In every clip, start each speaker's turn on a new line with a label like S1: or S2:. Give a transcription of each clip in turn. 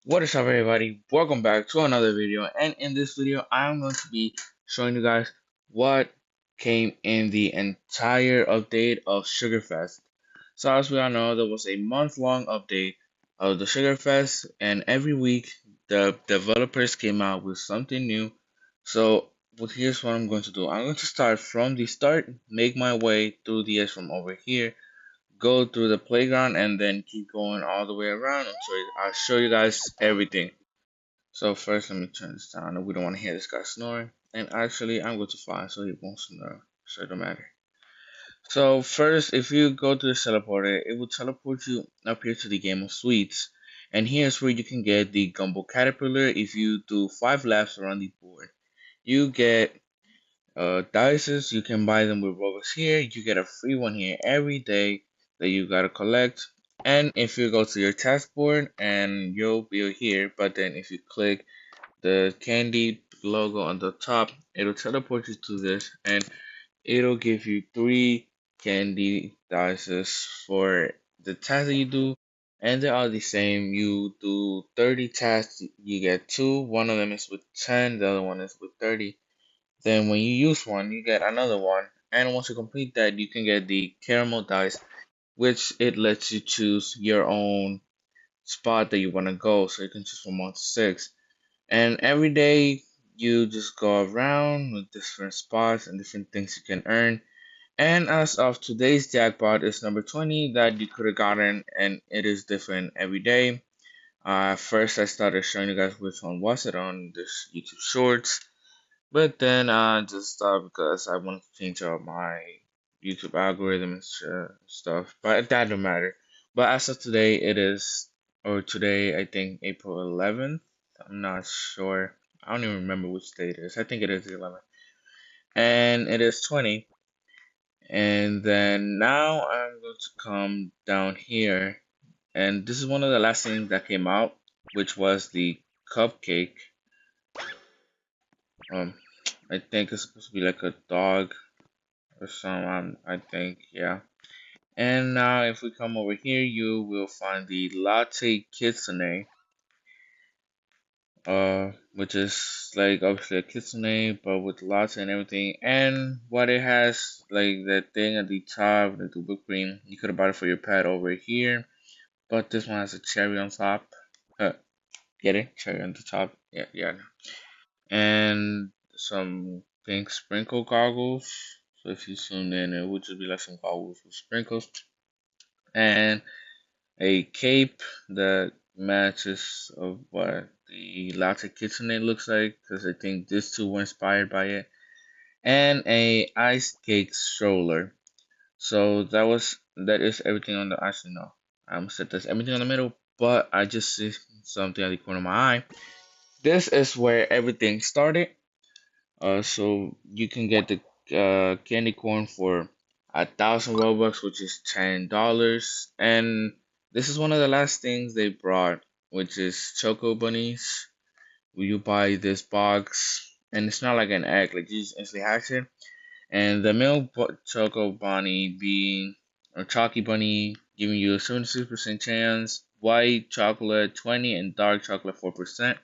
S1: What is up, everybody? Welcome back to another video. And in this video, I'm going to be showing you guys what came in the entire update of sugarfest. So as we all know, there was a month-long update of the sugarfest, and every week the developers came out with something new. So here's what I'm going to do. I'm going to start from the start, make my way through the edge from over here, go through the playground, and then keep going all the way around until I'll show you guys everything. So first, let me turn this down. We don't want to hear this guy snoring. And actually, I'm going to fly, so he won't snore. So it don't matter. So first, if you go to the teleporter, it will teleport you up here to the game of sweets. And here's where you can get the gumbo caterpillar. If you do 5 laps around the board, you get dices. You can buy them with Robux here. You get a free one here every day that you gotta collect. And if you go to your task board, and you'll be here, but then if you click the candy logo on the top, it'll teleport you to this, and it'll give you 3 candy dices for the tasks that you do, and they are the same. You do 30 tasks, you get two. One of them is with 10, the other one is with 30. Then when you use one, you get another one, and once you complete that, you can get the caramel dice, which it lets you choose your own spot that you want to go, so you can choose from 1 to 6. And every day you just go around with different spots and different things you can earn. And as of today's jackpot is number 20 that you could have gotten, and it is different every day. First, I started showing you guys which one was it on this YouTube Shorts, but then I just stopped because I wanted to change up my YouTube algorithm and stuff. But that don't matter. But as of today, it is, or today, I think April 11th. I'm not sure. I don't even remember which day it is. I think it is the 11th. And it is 20. And then now I'm going to come down here. And this is one of the last things that came out, which was the cupcake. Um, I think it's supposed to be like a dog or something. I think, yeah. And now, if we come over here, you will find the Latte Kitsune, which is like obviously a kitsune, but with latte and everything. And what it has, like that thing at the top, like the whipped cream, you could have bought it for your pet over here, but this one has a cherry on top. Uh, get it? Cherry on the top. Yeah, yeah. And some pink sprinkle goggles. So if you zoom in, it would just be like some goggles with sprinkles. And a cape that matches of what the latte kitchenette looks like, because I think these two were inspired by it, and a ice cake stroller. So that is everything on the, actually no, I almost said that's everything on the middle, but I just see something at the corner of my eye. This is where everything started. So you can get the candy corn for 1,000 Robux, which is $10. And this is one of the last things they brought, which is Choco Bunnies. Where you buy this box, and it's not like an egg, like you just instantly hatch it. And the Choco Bunny being or Chalky Bunny giving you a 76% chance, white chocolate 20, and dark chocolate 4%.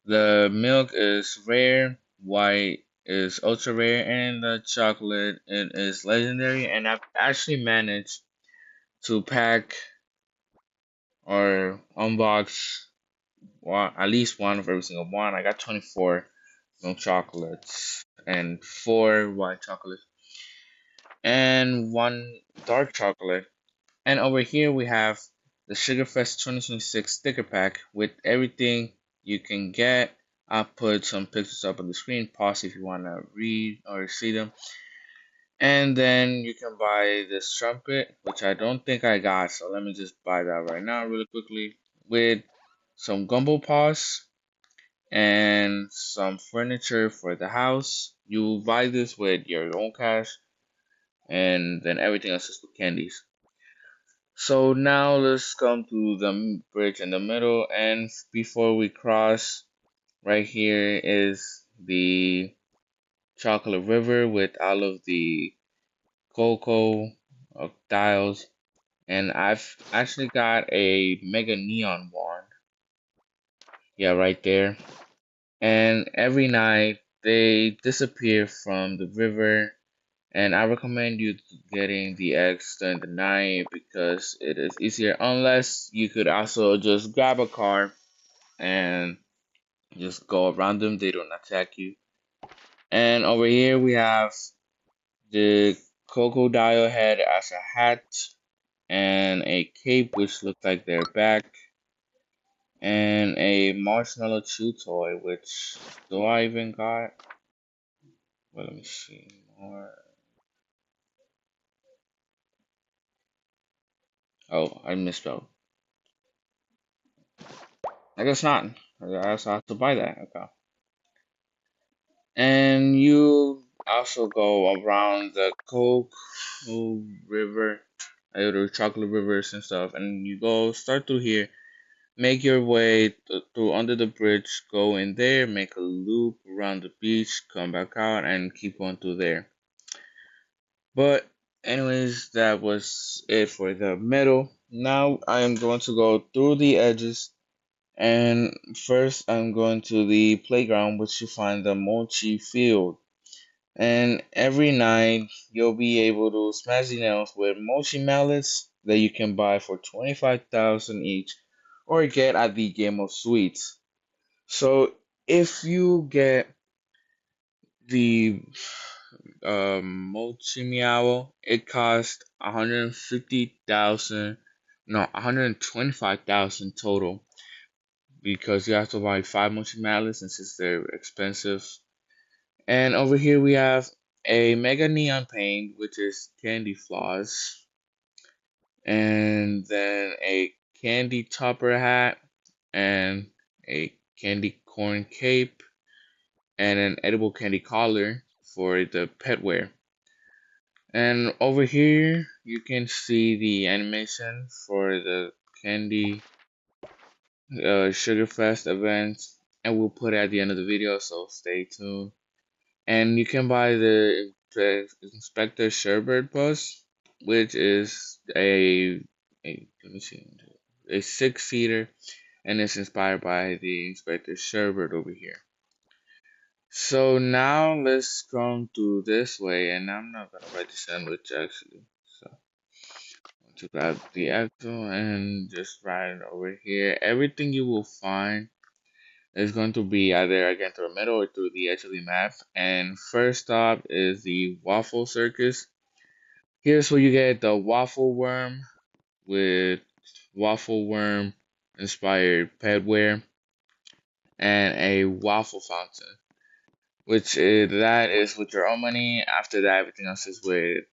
S1: The milk is rare, white is ultra rare, and the chocolate it is legendary. And I've actually managed to pack or unbox at least one of every single one. I got 24 milk chocolates and 4 white chocolates and 1 dark chocolate. And over here we have the Sugarfest 2026 sticker pack with everything you can get. I'll put some pictures up on the screen. Pause if you want to read or see them. And then you can buy this trumpet, which I don't think I got. So let me just buy that right now, really quickly, with some gumbo paws and some furniture for the house. You buy this with your own cash, and then everything else is with candies. So now let's come to the bridge in the middle, and before we cross, right here is the chocolate river with all of the cocoa dials, and I've actually got a mega neon wand Yeah, right there. And every night they disappear from the river. And I recommend you getting the eggs during the night because it is easier. Unless you could also just grab a car and just go around them. They don't attack you. And over here we have the crocodile head as a hat and a cape which looks like their back and a marshmallow chew toy which do I even got? Well, let me see more. Oh, I misspelled. I guess not. I guess I have to buy that. Okay. And you also go around the Coke River, the chocolate rivers and stuff, and you go start through here, make your way through under the bridge, go in there, make a loop around the beach, come back out, and keep on through there. But anyways, that was it for the middle. Now I am going to go through the edges. And first, I'm going to the playground, which you find the Mochi Field. And every night, you'll be able to smash the nails with Mochi mallets that you can buy for 25,000 each, or get at the Game of Sweets. So if you get the Mochi Meow, it costs 150,000, no, 125,000 total because you have to buy five mochi mallets and since they're expensive. And over here we have a mega neon paint, which is candy floss, and then a candy topper hat, and a candy corn cape, and an edible candy collar for the pet wear. And over here you can see the animation for the candy sugarfest event, and we'll put it at the end of the video, so stay tuned. And you can buy the Inspector Sherbert bus, which is a let me see, a six-seater, and it's inspired by the Inspector Sherbert over here. So now let's come to this way, and I'm not gonna write the sandwich actually. So I'm going to grab the actual and just write it over here. Everything you will find is going to be either again through the middle or through the edge of the map. And first stop is the Waffle Circus. Here's where you get the waffle worm with waffle worm inspired pedware and a waffle fountain, which is, that is with your own money. After that, everything else is with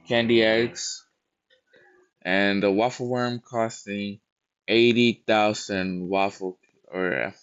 S1: candy eggs and the waffle worm costing 80,000 waffle or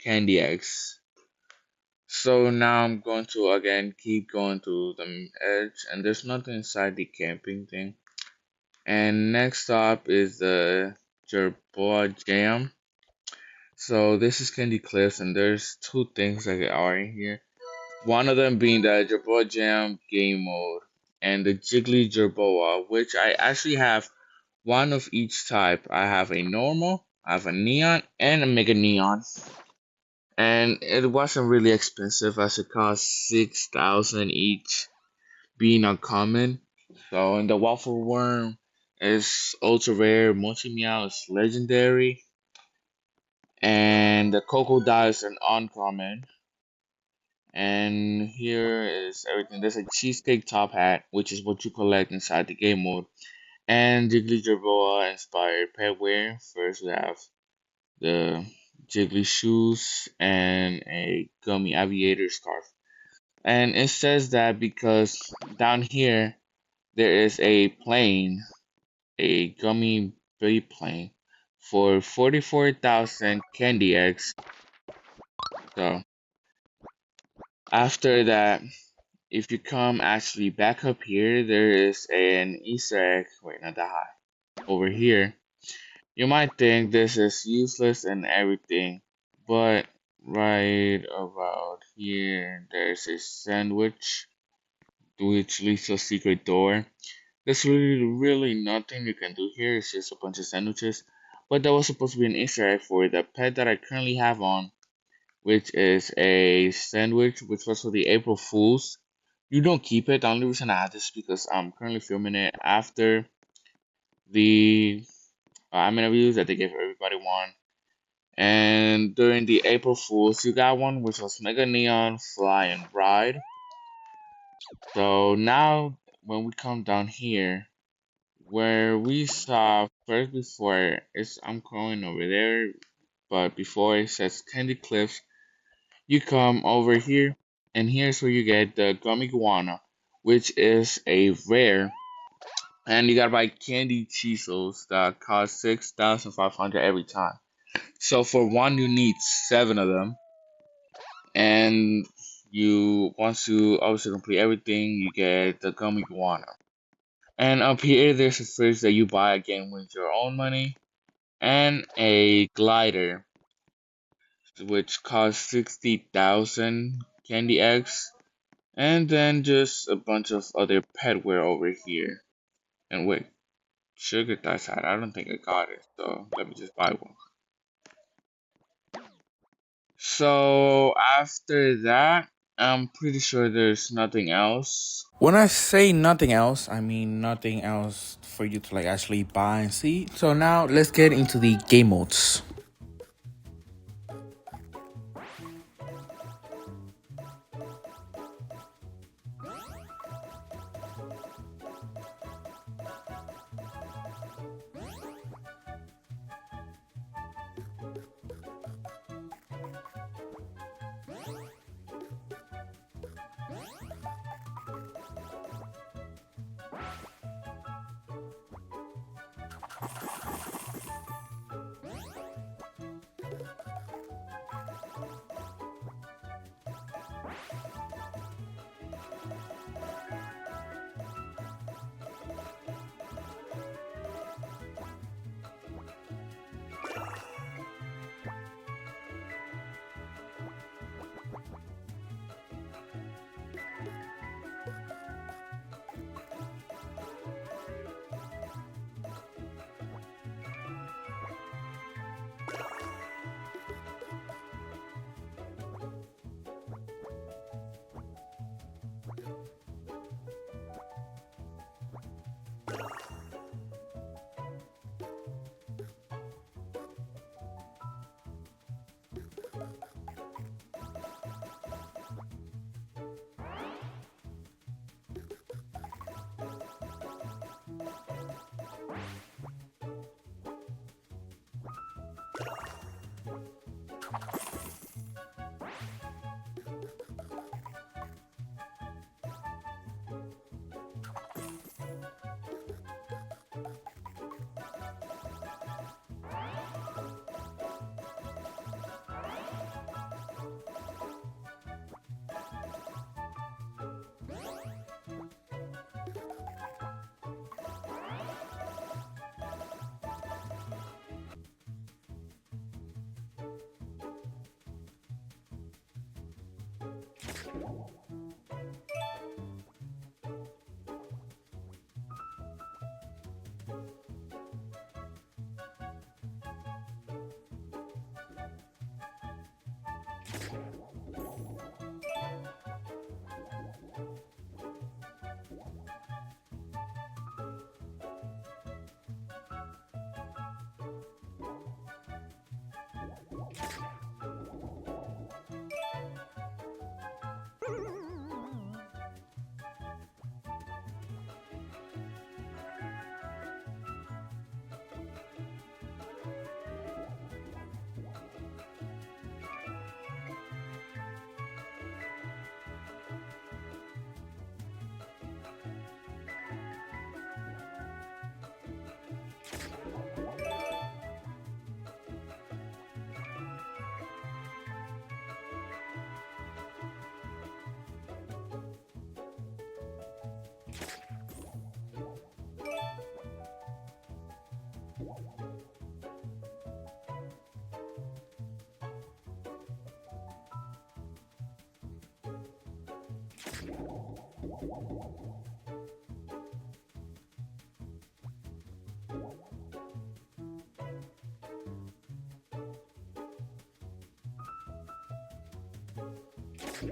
S1: candy eggs. So now I'm going to again keep going to the edge, and there's nothing inside the camping thing. And next up is the Jerboa Jam. So this is Candy Cliffs, and there's two things that are in here. One of them being the Jerboa Jam game mode, and the Jiggly Jerboa, which I actually have one of each type. I have a normal, I have a neon, and a mega neon. And it wasn't really expensive as it cost 6,000 each, being uncommon. So and the waffle worm is ultra rare, mochi meow is legendary, and the cocoa dye is an uncommon. And here is everything. There's a cheesecake top hat, which is what you collect inside the game mode, and Jiggly Jerboa inspired pet wear. First we have the Jiggly shoes and a gummy aviator scarf. And it says that because down here there is a plane, a gummy biplane, for 44,000 candy eggs. So after that, if you come actually back up here, there is an Easter egg. Wait, not that high. Over here. You might think this is useless and everything, but right about here, there's a sandwich which leads to a secret door. There's really nothing you can do here. It's just a bunch of sandwiches. But that was supposed to be an Easter egg for the pet that I currently have on, which is a sandwich, which was for the April Fools. You don't keep it. The only reason I have this is because I'm currently filming it after the interviews that they gave everybody one. And during the April Fools, you got one which was Mega Neon Fly and Ride. So now when we come down here, where we saw first before it's I'm going over there, but before it says Candy Cliffs, you come over here, and here's where you get the Gummy Guana, which is a rare, and you gotta buy candy Cheetos that cost 6,500 every time. So for one, you need seven of them, and you once you obviously complete everything, you get the Gummy Guana. And up here, there's a fridge that you buy again with your own money, and a glider, which costs 60,000 candy eggs, and then just a bunch of other petware over here. And wait, sugar dioxide, I don't think I got it, so let me just buy one. So after that, I'm pretty sure there's nothing else.
S2: When I say nothing else, I mean nothing else for you to like actually buy and see. So now let's get into the game modes.
S1: A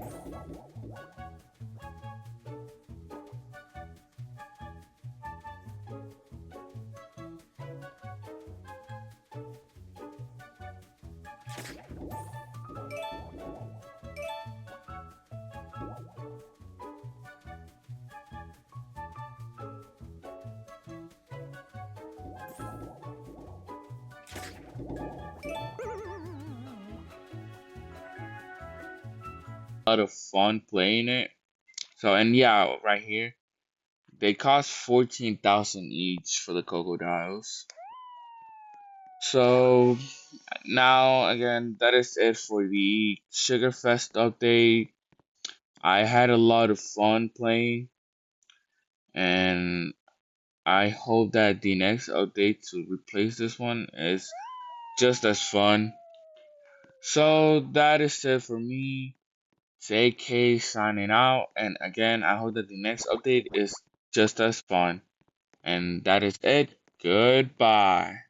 S1: lot of fun playing it. So and yeah, right here they cost 14,000 each for the crocodiles. So now again, that is it for the Sugarfest update. I had a lot of fun playing, and I hope that the next update to replace this one is just as fun. So that is it for me. It's AK signing out, and again, I hope that the next update is just as fun. And that is it. Goodbye.